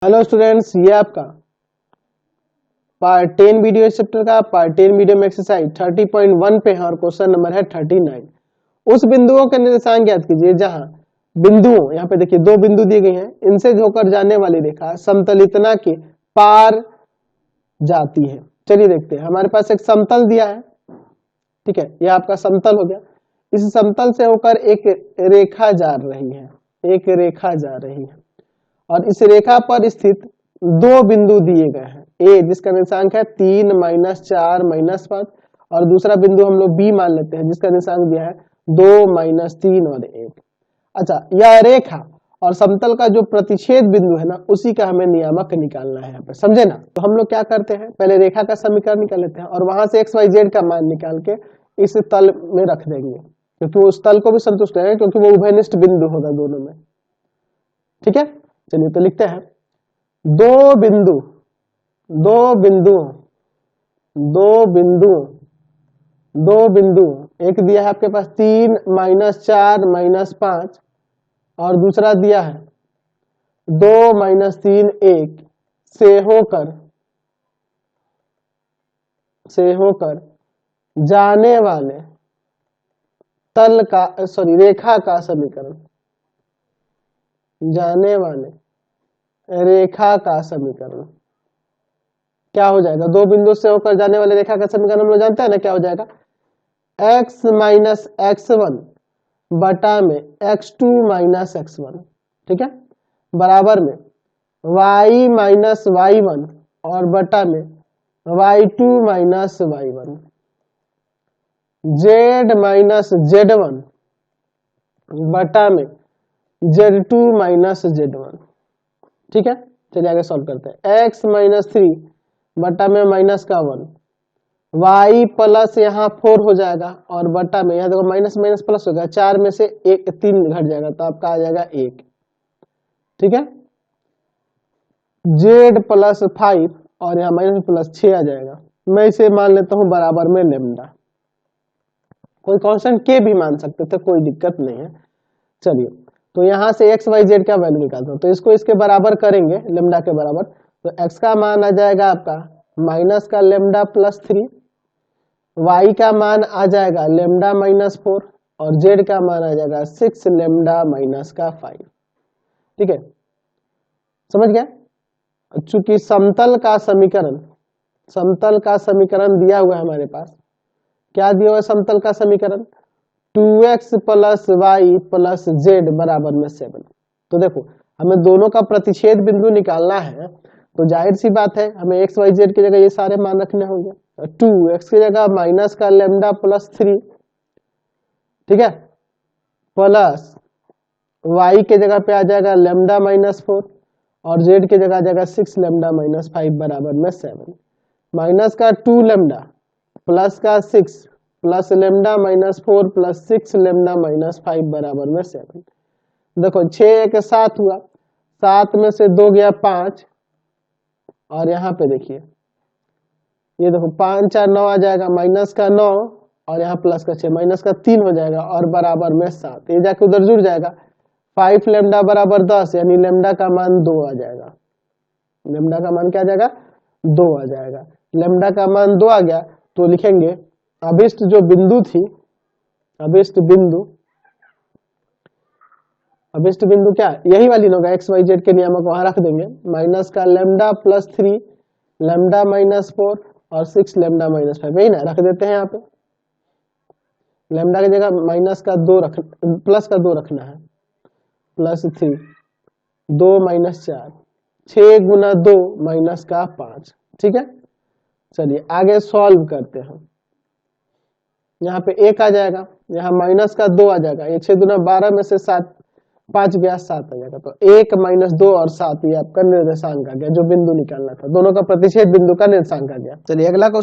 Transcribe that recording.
Hello students, ये आपका part 10 video इस चैप्टर का पार्ट 10 वीडियो में एक्सरसाइज 30.1 पे है और क्वेश्चन नंबर है 39। उस बिंदुओं के निर्देशांक ज्ञात कीजिए जहां बिंदुओं, यहाँ पे देखिए दो बिंदु दिए गए हैं, इनसे होकर जाने वाली रेखा समतलितना के पार जाती है। चलिए देखते हैं, हमारे पास एक समतल दिया है, ठीक है, यह आपका समतल हो गया। इस समतल से होकर एक रेखा जा रही है, एक रेखा जा रही है और इस रेखा पर स्थित दो बिंदु दिए गए हैं, ए जिसका निर्देशांक है 3 -4 -5 और दूसरा बिंदु हम लोग बी मान लेते हैं जिसका निर्देशांक दिया है 2 -3 और 1। अच्छा, यह रेखा और समतल का जो प्रतिच्छेद बिंदु है ना, उसी का हमें नियामक निकालना है यहाँ पे, समझे ना। तो हम लोग क्या करते हैं, पहले रेखा का समीकरण निकाल लेते हैं और वहां से एक्स वाई जेड का मान निकाल के इस तल में रख देंगे, क्योंकि उस तल को भी संतुष्ट है, क्योंकि वो उभयनिष्ठ बिंदु होगा दोनों में। ठीक है, चलिए तो लिखते हैं दो बिंदु दो बिंदु दो बिंदु दो बिंदु, एक दिया है आपके पास 3 -4 -5 और दूसरा दिया है 2 -3 1 से होकर जाने वाले तल का रेखा का समीकरण, जाने वाले रेखा का समीकरण क्या हो जाएगा। दो बिंदु से होकर जाने वाले रेखा का समीकरण हम लोग जानते हैं ना, क्या हो जाएगा, x - x1 बटा में x2 - x1, ठीक है, बराबर में y - y1 और बटा में y2 - y1, z - z1 बटा में z2 - z1। ठीक है, चलिए आगे सॉल्व करते हैं। x - 3 बटा में -1, y प्लस यहाँ 4 हो जाएगा और बटा में यहाँ देखो माइनस माइनस प्लस हो गया, 4 में से 3 घट जाएगा तो आपका आ जाएगा 1। ठीक है, z प्लस 5 और यहाँ माइनस प्लस 6 आ जाएगा। मैं इसे मान लेता हूँ बराबर में लेमडा, कोई कांस्टेंट के भी मान सकते थे, कोई दिक्कत नहीं है। चलिए तो यहाँ से एक्स वाई जेड का वैल्यू निकालता हूँ, तो इसको इसके बराबर करेंगे लेमडा के बराबर, तो एक्स का मान आ जाएगा आपका माइनस का लेमडा प्लस 3, y का मान आ जाएगा लेमडा -4 और z का मान आ जाएगा 6 लेमडा माइनस का 5। ठीक है, समझ गया। चूंकि समतल का समीकरण दिया हुआ है हमारे पास, क्या दिया हुआ है समतल का समीकरण, 2x + y + z बराबर में 7। तो देखो हमें दोनों का प्रतिच्छेद बिंदु निकालना है, तो जाहिर सी बात है हमें x y z की जगह ये सारे मान रखने होंगे। 2x की जगह माइनस का लेमडा प्लस 3, ठीक है, प्लस y के जगह पे आ जाएगा लेमडा -4 और z के जगह आ जाएगा 6 लेमडा -5 बराबर में 7, माइनस का 2 लेमडा प्लस का 6 प्लस लेमडा -4 प्लस 6 लेमडा -5 बराबर में 7। देखो 6 1 7 हुआ, 7 में से 2 गया 5 और यहाँ पे देखिए ये देखो 5 4 9 आ जाएगा, माइनस का 9 और यहाँ प्लस का 6, माइनस का 3 हो जाएगा और बराबर में 7, ये जाके उधर जुड़ जाएगा। 5 लेमडा बराबर 10, यानी लेमडा का मान 2 आ जाएगा। लेमडा का मान क्या आ जाएगा, 2 आ जाएगा। लेमडा का मान 2 आ गया तो लिखेंगे अभिष्ट जो बिंदु थी, अभिष्ट बिंदु क्या यही वाली होगा, एक्स वाई जेड के नियामक वहां रख देंगे, माइनस का लेमडा प्लस 3 लेमडा -4 और 6 लेमडा -5, यही ना रख देते हैं यहाँ पे। लेमडा की जगह माइनस का 2 प्लस का 2 रखना है, प्लस 3 2 -4 6 गुना 2 माइनस का 5। ठीक है, चलिए आगे सॉल्व करते हैं। यहाँ पे 1 आ जाएगा, यहाँ माइनस का 2 आ जाएगा, ये 6 गुना 12 में से 7 5 गया 7 आ जाएगा, तो 1 - 2 और 7 ये आपका निर्देशांक आ गया, जो बिंदु निकालना था, दोनों का प्रतिच्छेद बिंदु का निर्देशांक आ गया। चलिए अगला